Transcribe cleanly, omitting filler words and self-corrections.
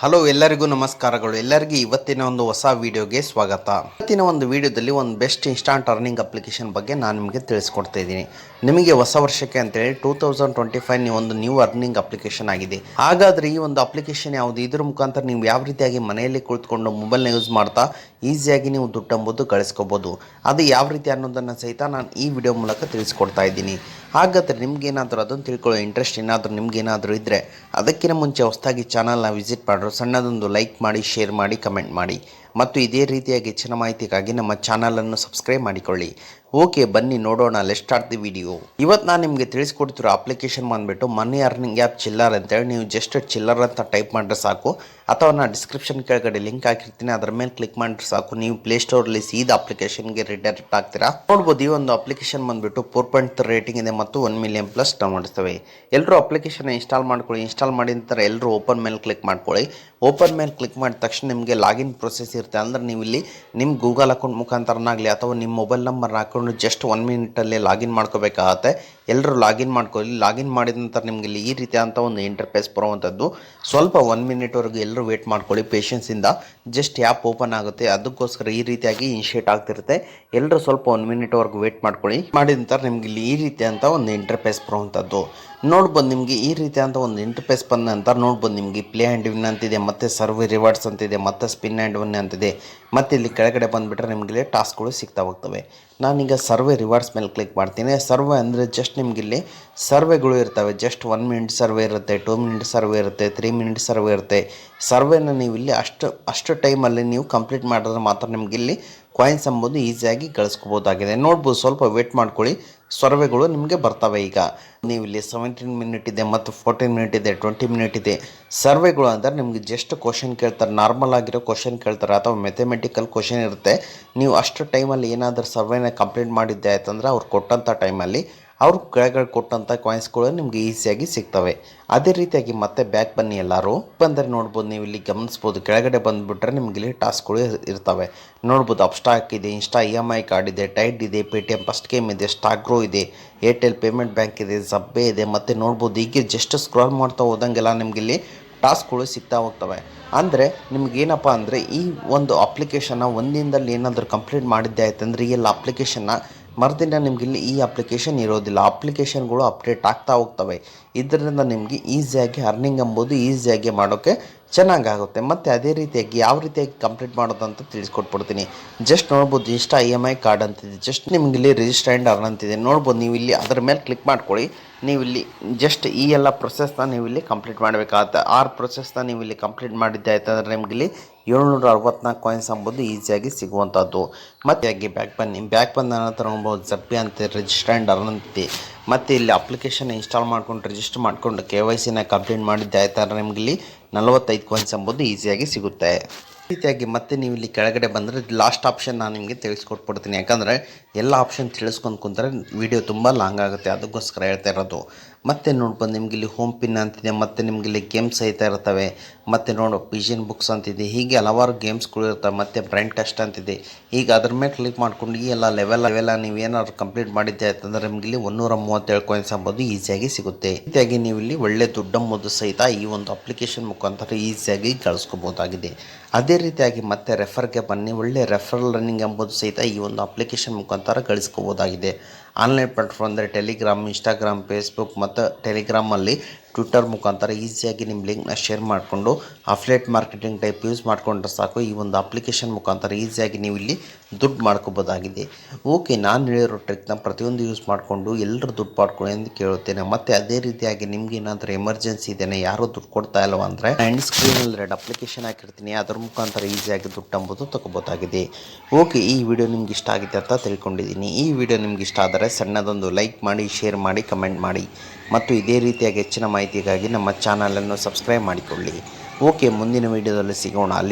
Hello ಎಲ್ಲರಿಗೂ ನಮಸ್ಕಾರಗಳು. ಎಲ್ಲರಿಗೂ ಇವತ್ತಿನ ಒಂದು ಹೊಸ ವಿಡಿಯೋಗೆ ಸ್ವಾಗತ. ಇವತ್ತಿನ ಒಂದು ವಿಡಿಯೋದಲ್ಲಿ ಒಂದು ಬೆಸ್ಟ್ ಇನ್ಸ್ಟಾಂಟ್ ಅರ್ನಿಂಗ್ ಅಪ್ಲಿಕೇಶನ್ ಬಗ್ಗೆ ನಾನು ನಿಮಗೆ ತಿಳಿಸ್ಕೊಡ್ತಾ ಇದ್ದೀನಿ. ನಿಮಗೆ ಹೊಸ ವರ್ಷಕ್ಕೆ ಅಂತೇಳಿ 2025 ನೀವು ಒಂದು ನ್ಯೂ ಅರ್ನಿಂಗ್ ಅಪ್ಲಿಕೇಶನ್ ಆಗಿದೆ. ಹಾಗಾದರೆ ಈ ಒಂದು ಅಪ್ಲಿಕೇಶನ್ ಯಾವುದು, ಇದ್ರ ಮುಖಾಂತರ ನೀವು ಯಾವ ರೀತಿಯಾಗಿ ಮನೆಯಲ್ಲಿ ಕುಳಿತುಕೊಂಡು ಮೊಬೈಲ್ನ ಯೂಸ್ ಮಾಡ್ತಾ ಈಸಿಯಾಗಿ ನೀವು ದುಡ್ಡು ಎಂಬುದು ಗಳಿಸ್ಕೋಬೋದು. ಅದು ಯಾವ ರೀತಿ ಅನ್ನೋದನ್ನು ಸಹಿತ ನಾನು ಈ ವಿಡಿಯೋ ಮೂಲಕ ತಿಳಿಸ್ಕೊಡ್ತಾ ಇದ್ದೀನಿ. ಹಾಗಾದರೆ ನಿಮ್ಗೇನಾದರೂ ಅದನ್ನು ತಿಳ್ಕೊಳ್ಳೋ ಇಂಟ್ರೆಸ್ಟ್ ಏನಾದರೂ ನಿಮ್ಗೇನಾದರೂ ಇದ್ದರೆ ಅದಕ್ಕಿಂತ ಮುಂಚೆ ಹೊಸದಾಗಿ ಚಾನಲ್ನ ವಿಸಿಟ್ ಮಾಡಿದ್ರು ಸಣ್ಣದೊಂದು ಲೈಕ್ ಮಾಡಿ, ಶೇರ್ ಮಾಡಿ, ಕಮೆಂಟ್ ಮಾಡಿ ಮತ್ತು ಇದೇ ರೀತಿಯಾಗಿ ಹೆಚ್ಚಿನ ಮಾಹಿತಿಗಾಗಿ ನಮ್ಮ ಚಾನಲನ್ನು ಸಬ್ಸ್ಕ್ರೈಬ್ ಮಾಡಿಕೊಳ್ಳಿ. ಓಕೆ, ಬನ್ನಿ ನೋಡೋಣ. Let's start the video. ಇವತ್ತು ನಾನು ನಿಮಗೆ ತಿಳಿಸ್ಕೊಡ್ತಿರೋ ಅಪ್ಲಿಕೇಶನ್ ಬಂದುಬಿಟ್ಟು ಮನಿ ಅರ್ನಿಂಗ್ ಆ್ಯಪ್ ಚಿಲ್ಲರ್ ಅಂತೇಳಿ. ನೀವು ಜಸ್ಟ್ ಚಿಲ್ಲರ್ ಅಂತ ಟೈಪ್ ಮಾಡಿದ್ರೆ ಸಾಕು, ಅಥವಾ ನಾನು ಡಿಸ್ಕ್ರಿಪ್ಷನ್ ಕೆಳಗಡೆ ಲಿಂಕ್ ಹಾಕಿರ್ತೀನಿ, ಅದರ ಮೇಲೆ ಕ್ಲಿಕ್ ಮಾಡಿದ್ರೆ ಸಾಕು, ನೀವು ಪ್ಲೇಸ್ಟೋರಲ್ಲಿ ಸೀದಾ ಅಪ್ಲಿಕೇಶನ್ಗೆ ರಿಡೈರೆಕ್ಟ್ ಆಗ್ತೀರಾ. ನೋಡ್ಬೋದು, ಈ ಒಂದು ಅಪ್ಲಿಕೇಶನ್ ಬಂದುಬಿಟ್ಟು 4.3 ರೇಟಿಂಗ್ ಇದೆ ಮತ್ತು 1 ಮಿಲಿಯನ್ ಪ್ಲಸ್ ಡೌನ್ಲೋಡ್ಸ್ತವೆ. ಎಲ್ಲರೂ ಅಪ್ಲಿಕೇಶನ್ ಇನ್ಸ್ಟಾಲ್ ಮಾಡ್ಕೊಳ್ಳಿ. ಇನ್ಸ್ಟಾಲ್ ಮಾಡಿದ ನಂತರ ಎಲ್ಲರೂ ಓಪನ್ ಮೇಲೆ ಕ್ಲಿಕ್ ಮಾಡ್ಕೊಳ್ಳಿ. ಓಪನ್ ಮೇಲೆ ಕ್ಲಿಕ್ ಮಾಡಿದ ತಕ್ಷಣ ನಿಮಗೆ ಲಾಗಿನ್ ಪ್ರೊಸೆಸ್ ಇರುತ್ತೆ. ಅಂದರೆ ನೀವು ಇಲ್ಲಿ ನಿಮ್ಮ ಗೂಗಲ್ ಅಕೌಂಟ್ ಮುಖಾಂತರನಾಗಲಿ ಅಥವಾ ನಿಮ್ಮ ಮೊಬೈಲ್ ನಂಬರ್ ಹಾಕೊಂಡು ಜಸ್ಟ್ 1 ಮಿನಿಟಲ್ಲಿ ಲಾಗಿನ್ ಮಾಡ್ಕೋಬೇಕಾಗತ್ತೆ. ಎಲ್ಲರೂ ಲಾಗಿನ್ ಮಾಡ್ಕೊಳ್ಳಿ. ಲಾಗಿನ್ ಮಾಡಿದ ನಂತರ ನಿಮಗೆ ಇಲ್ಲಿ ಈ ರೀತಿ ಅಂತ ಒಂದು ಇಂಟರ್ಫೇಸ್ ಬರುವಂಥದ್ದು. ಸ್ವಲ್ಪ 1 ಮಿನಿಟ್ವರೆಗೂ ಎಲ್ಲರೂ ವೇಟ್ ಮಾಡ್ಕೊಳ್ಳಿ ಪೇಷನ್ಸಿಂದ. ಜಸ್ಟ್ ಆ್ಯಪ್ ಓಪನ್ ಆಗುತ್ತೆ, ಅದಕ್ಕೋಸ್ಕರ ಈ ರೀತಿಯಾಗಿ ಇನಿಷಿಯೇಟ್ ಆಗ್ತಿರುತ್ತೆ. ಎಲ್ಲರೂ ಸ್ವಲ್ಪ 1 ಮಿನಿಟ್ವರೆಗೂ ವೇಟ್ ಮಾಡ್ಕೊಳ್ಳಿ. ಮಾಡಿದ ನಂತರ ನಿಮಗೆ ಇಲ್ಲಿ ಈ ರೀತಿ ಅಂತ ಒಂದು ಇಂಟರ್ಫೇಸ್ ಬರುವಂಥದ್ದು ನೋಡ್ಬೋದು. ನಿಮಗೆ ಈ ರೀತಿ ಅಂತ ಒಂದು ಇಂಟರ್ಫೇಸ್ ಬಂದ ನಂತರ ನೋಡ್ಬೋದು, ನಿಮಗೆ ಪ್ಲೇ ಆ್ಯಂಡ್ ವಿನ್ ಅಂತಿದೆ, ಮತ್ತು ಸರ್ವೆ ರಿವಾರ್ಡ್ಸ್ ಅಂತಿದೆ, ಮತ್ತು ಸ್ಪಿನ್ ಆ್ಯಂಡ್ ವಿನ್ ಅಂತಿದೆ. ಮತ್ತು ಇಲ್ಲಿ ಕೆಳಗಡೆ ಬಂದುಬಿಟ್ರೆ ನಿಮಗೆ ಟಾಸ್ಕ್ಗಳು ಸಿಗ್ತಾ ಹೋಗ್ತವೆ. ನಾನೀಗ ಸರ್ವೆ ರಿವಾರ್ಡ್ಸ್ ಮೇಲೆ ಕ್ಲಿಕ್ ಮಾಡ್ತೀನಿ. ಸರ್ವೆ ಅಂದರೆ ಜಸ್ಟ್ ನಿಮಗಿಲ್ಲಿ ಸರ್ವೆಗಳು ಇರ್ತವೆ. ಜಸ್ಟ್ 1 ಮಿನಿಟ್ ಸರ್ವೆ ಇರುತ್ತೆ, 2 ಮಿನಿಟ್ ಸರ್ವೆ ಇರುತ್ತೆ, 3 ಮಿನಿಟ್ ಸರ್ವೆ ಇರುತ್ತೆ. ಸರ್ವೆನ ನೀವು ಇಲ್ಲಿ ಅಷ್ಟು ಟೈಮಲ್ಲಿ ನೀವು ಕಂಪ್ಲೀಟ್ ಮಾಡಿದ್ರೆ ಮಾತ್ರ ನಿಮಗಿಲ್ಲಿ ಕಾಯಿನ್ಸ್ ಎಂಬುದು ಈಸಿಯಾಗಿ ಗಳಿಸ್ಕೋಬೋದಾಗಿದೆ. ನೋಡ್ಬೋದು, ಸ್ವಲ್ಪ ವೇಟ್ ಮಾಡ್ಕೊಳ್ಳಿ, ಸರ್ವೆಗಳು ನಿಮಗೆ ಬರ್ತವೆ. ಈಗ ನೀವು ಇಲ್ಲಿ 17 ಮಿನಿಟ್ ಇದೆ ಮತ್ತು 14 ಮಿನಿಟ್ ಇದೆ, 20 ಮಿನಿಟ್ ಇದೆ. ಸರ್ವೆಗಳು ಅಂದರೆ ನಿಮಗೆ ಜಸ್ಟ್ ಕ್ವಶನ್ ಕೇಳ್ತಾರೆ, ನಾರ್ಮಲ್ ಆಗಿರೋ ಕ್ವಶನ್ ಕೇಳ್ತಾರೆ ಅಥವಾ ಮೆಥಮೆಟಿಕಲ್ ಕ್ವಶನ್ ಇರುತ್ತೆ. ನೀವು ಅಷ್ಟು ಟೈಮಲ್ಲಿ ಏನಾದರೂ ಸರ್ವೆನ ಕಂಪ್ಲೀಟ್ ಮಾಡಿದ್ದೆ ಆಯ್ತಂದ್ರೆ ಅವ್ರು ಕೊಟ್ಟಂಥ ಟೈಮಲ್ಲಿ ಅವ್ರು ಕೆಳಗಡೆ ಕೊಟ್ಟಂಥ ಕಾಯಿನ್ಸ್ಗಳು ನಿಮಗೆ ಈಸಿಯಾಗಿ ಸಿಗ್ತವೆ. ಅದೇ ರೀತಿಯಾಗಿ ಮತ್ತೆ ಬ್ಯಾಕ್ ಬನ್ನಿ. ಎಲ್ಲರೂ ಬಂದರೆ ನೋಡ್ಬೋದು, ನೀವು ಇಲ್ಲಿ ಗಮನಿಸ್ಬೋದು, ಕೆಳಗಡೆ ಬಂದುಬಿಟ್ರೆ ನಿಮಗೆ ಇಲ್ಲಿ ಟಾಸ್ಕ್ಗಳು ಇರ್ತವೆ. ನೋಡ್ಬೋದು, ಅಪ್ಸ್ಟಾಕ್ ಇದೆ, ಇನ್ಸ್ಟಾ EMI ಕಾರ್ಡ್ ಇದೆ, ಟೈಡ್ ಇದೆ, ಪೇಟಿಎಮ್ ಫಸ್ಟ್ ಗೇಮ್ ಇದೆ, ಸ್ಟಾಕ್ ಗ್ರೋ ಇದೆ, ಏರ್ಟೆಲ್ ಪೇಮೆಂಟ್ ಬ್ಯಾಂಕ್ ಇದೆ, ಝಬ್ಬೆ ಇದೆ. ಮತ್ತು ನೋಡ್ಬೋದು, ಈಗ ಜಸ್ಟ್ ಸ್ಕ್ರಾಲ್ ಮಾಡ್ತಾ ಹೋದಂಗೆಲ್ಲ ನಿಮಗಿಲ್ಲಿ ಟಾಸ್ಕ್ಗಳು ಸಿಗ್ತಾ ಹೋಗ್ತವೆ. ಅಂದರೆ ನಿಮಗೇನಪ್ಪ ಅಂದರೆ ಈ ಒಂದು ಅಪ್ಲಿಕೇಶನ್ನ ಒಂದಿನದಲ್ಲಿ ಏನಾದರೂ ಕಂಪ್ಲೀಟ್ ಮಾಡಿದ್ದೆ ಆಯ್ತಂದ್ರೆ ಈ ಎಲ್ಲ ಅಪ್ಲಿಕೇಶನ್ನ ಮರುದಿನ ನಿಮಗಿಲ್ಲಿ ಈ ಅಪ್ಲಿಕೇಶನ್ ಇರೋದಿಲ್ಲ. ಅಪ್ಲಿಕೇಶನ್ಗಳು ಅಪ್ಡೇಟ್ ಆಗ್ತಾ ಹೋಗ್ತವೆ. ಇದರಿಂದ ನಿಮಗೆ ಈಸಿಯಾಗಿ ಅರ್ನಿಂಗ್ ಎಂಬುದು ಈಸಿಯಾಗಿ ಮಾಡೋಕ್ಕೆ ಚೆನ್ನಾಗಾಗುತ್ತೆ. ಮತ್ತು ಅದೇ ರೀತಿಯಾಗಿ ಯಾವ ರೀತಿಯಾಗಿ ಕಂಪ್ಲೀಟ್ ಮಾಡೋದು ಅಂತ ತಿಳಿಸ್ಕೊಟ್ಬಿಡ್ತೀನಿ. ಜಸ್ಟ್ ನೋಡ್ಬೋದು, ಇನ್ಸ್ಟಾ EMI ಕಾರ್ಡ್ ಅಂತಿದೆ, ಜಸ್ಟ್ ನಿಮಗೆ ಇಲ್ಲಿ ರಿಜಿಸ್ಟರ್ ಆ್ಯಂಡ್ ಅರ್ನ್ ಅಂತಿದೆ. ನೋಡ್ಬೋದು, ನೀವು ಇಲ್ಲಿ ಅದರ ಮೇಲೆ ಕ್ಲಿಕ್ ಮಾಡ್ಕೊಳ್ಳಿ. ನೀವು ಇಲ್ಲಿ ಜಸ್ಟ್ ಈ ಎಲ್ಲ ಪ್ರೊಸೆಸ್ನ ನೀವು ಇಲ್ಲಿ ಕಂಪ್ಲೀಟ್ ಮಾಡಬೇಕಾಗುತ್ತೆ. 6 ಪ್ರೊಸೆಸ್ನ ನೀವು ಇಲ್ಲಿ ಕಂಪ್ಲೀಟ್ ಮಾಡಿದ್ದೆ ಆಯ್ತಂದ್ರೆ ನಿಮಗಿಲ್ಲಿ 764 ಕಾಯಿನ್ಸ್ ಎಂಬುದು ಈಸಿಯಾಗಿ ಸಿಗುವಂಥದ್ದು. ಮತ್ತು ಹಾಗೆ ಬ್ಯಾಕ್ ಬಂದ ನಂತರ ನೋಡ್ಬೋದು, ಝಬ್ಬೆ ಅಂತ ರಿಜಿಸ್ಟರ್ ಆ್ಯಂಡ್ ಅರ್ನ್ ಅಂತಿದೆ. ಮತ್ತು ಇಲ್ಲಿ ಅಪ್ಲಿಕೇಶನ್ ಇನ್ಸ್ಟಾಲ್ ಮಾಡ್ಕೊಂಡು ರಿಜಿಸ್ಟರ್ ಮಾಡಿಕೊಂಡು KYCನ ಕಂಪ್ಲೀಟ್ ಮಾಡಿದ್ದೆ ಆಯ್ತಂದ್ರೆ ನಿಮಗಿಲ್ಲಿ 45 ಕಾಯಿನ್ಸ್ ಎಂಬುದು ಈಸಿಯಾಗಿ ಸಿಗುತ್ತೆ. ಈ ರೀತಿಯಾಗಿ ಮತ್ತೆ ನೀವು ಇಲ್ಲಿ ಕೆಳಗಡೆ ಬಂದರೆ ಲಾಸ್ಟ್ ಆಪ್ಷನ್ ನಾನು ನಿಮಗೆ ತಿಳಿಸ್ಕೊಟ್ಬಿಡ್ತೀನಿ. ಯಾಕಂದರೆ ಎಲ್ಲ ಆಪ್ಷನ್ ತಿಳಿಸ್ಕೊಂಡು ಕುಂತಾರೆ ವಿಡಿಯೋ ತುಂಬ ಲಾಂಗ್ ಆಗುತ್ತೆ, ಅದಕ್ಕೋಸ್ಕರ ಹೇಳ್ತಾ ಇರೋದು. ಮತ್ತು ನೋಡ್ಬೋದು, ನಿಮಗೆ ಇಲ್ಲಿ ಹೋಮ್ ಪಿನ್ ಅಂತಿದೆ, ಮತ್ತು ನಿಮಗೆ ಇಲ್ಲಿ ಗೇಮ್ಸ್ ಸಹಿತ ಇರ್ತವೆ. ಮತ್ತು ನೋಡು ಪಿಜನ್ ಬುಕ್ಸ್ ಅಂತಿದೆ, ಹೀಗೆ ಹಲವಾರು ಗೇಮ್ಸ್ಗಳು ಇರ್ತವೆ. ಮತ್ತು ಬ್ರೈನ್ ಟೆಸ್ಟ್ ಅಂತಿದೆ. ಈಗ ಅದ್ರ ಮೇಲೆ ಕ್ಲಿಕ್ ಮಾಡ್ಕೊಂಡು ಈ ಎಲ್ಲ ಲೆವೆಲ್ಲ ನೀವೇನಾದ್ರು ಕಂಪ್ಲೀಟ್ ಮಾಡಿದ್ದೆ ಆಯ್ತಂದ್ರೆ ನಿಮಗೆ ಇಲ್ಲಿ 137 ಕಾಯಿನ್ಸ್ ಎಂಬುದು ಈಸಿಯಾಗಿ ಸಿಗುತ್ತೆ. ರೀತಿಯಾಗಿ ನೀವು ಇಲ್ಲಿ ಒಳ್ಳೆ ದುಡ್ಡಂಬುದು ಸಹಿತ ಈ ಒಂದು ಅಪ್ಲಿಕೇಶನ್ ಮುಖಾಂತರ ಈಸಿಯಾಗಿ ಗಳಿಸ್ಕೋಬೋದಾಗಿದೆ. ಅದೇ ರೀತಿಯಾಗಿ ಮತ್ತೆ ರೆಫರ್ಗೆ ಬನ್ನಿ. ಒಳ್ಳೆ ರೆಫರಲ್ ರನ್ನಿಂಗ್ ಎಂಬುದು ಸಹಿತ ಈ ಒಂದು ಅಪ್ಲಿಕೇಶನ್ ಮುಖಾಂತರ ಗಳಿಸ್ಕೋಬೋದಾಗಿದೆ. ಆನ್ಲೈನ್ ಪ್ಲಾಟ್ಫಾರ್ಮ್ ಅಂದರೆ ಟೆಲಿಗ್ರಾಮ್, ಇನ್ಸ್ಟಾಗ್ರಾಮ್, ಫೇಸ್ಬುಕ್ ಮತ್ತು ಟೆಲಿಗ್ರಾಮಲ್ಲಿ ಟ್ವಿಟ್ಟರ್ ಮುಖಾಂತರ ಈಸಿಯಾಗಿ ನಿಮ್ಮ ಲಿಂಕ್ನ ಶೇರ್ ಮಾಡಿಕೊಂಡು ಅಫಿಲಿಯೇಟ್ ಮಾರ್ಕೆಟಿಂಗ್ ಟೈಪ್ ಯೂಸ್ ಮಾಡಿಕೊಂಡ್ರೆ ಸಾಕು. ಈ ಒಂದು ಅಪ್ಲಿಕೇಶನ್ ಮುಖಾಂತರ ಈಸಿಯಾಗಿ ನೀವು ಇಲ್ಲಿ ದುಡ್ಡು ಮಾಡ್ಕೋಬೋದಾಗಿದೆ. ಓಕೆ, ನಾನು ಹೇಳಿರೋ ಟ್ರಿಕ್ನ ಪ್ರತಿಯೊಂದು ಯೂಸ್ ಮಾಡಿಕೊಂಡು ಎಲ್ಲರೂ ದುಡ್ಡು ಮಾಡ್ಕೊಳ್ಳಿ ಎಂದು ಕೇಳುತ್ತೇನೆ. ಮತ್ತು ಅದೇ ರೀತಿಯಾಗಿ ನಿಮ್ಗೆ ಏನಾದರೂ ಎಮರ್ಜೆನ್ಸಿ ಇದೆಯೇ, ಯಾರೂ ದುಡ್ಡು ಕೊಡ್ತಾ ಇಲ್ಲವ ಅಂದರೆ ಎಂಡ್ ಸ್ಕ್ರೀನಲ್ಲಿ 2 ಅಪ್ಲಿಕೇಶನ್ ಹಾಕಿರ್ತೀನಿ, ಅದರ ಮುಖಾಂತರ ಈಸಿಯಾಗಿ ದುಡ್ಡು ಎಂಬುದು ತಗೋಬೋದಾಗಿದೆ. ಓಕೆ, ಈ ವಿಡಿಯೋ ನಿಮ್ಗೆ ಇಷ್ಟ ಆಗಿದೆ ಅಂತ ತಿಳ್ಕೊಂಡಿದ್ದೀನಿ. ಈ ವಿಡಿಯೋ ನಿಮ್ಗೆ ಇಷ್ಟ ಆದರೆ ಸಣ್ಣದೊಂದು ಲೈಕ್ ಮಾಡಿ, ಶೇರ್ ಮಾಡಿ, ಕಮೆಂಟ್ ಮಾಡಿ ಮತ್ತು ಇದೇ ರೀತಿಯಾಗಿ ಹೆಚ್ಚಿನ ಮಾಹಿತಿಗಾಗಿ ನಮ್ಮ ಚಾನಲನ್ನು ಸಬ್ಸ್ಕ್ರೈಬ್ ಮಾಡಿಕೊಳ್ಳಿ. ಓಕೆ, ಮುಂದಿನ ವಿಡಿಯೋದಲ್ಲಿ ಸಿಗೋಣ. ಅಲ್ಲಿ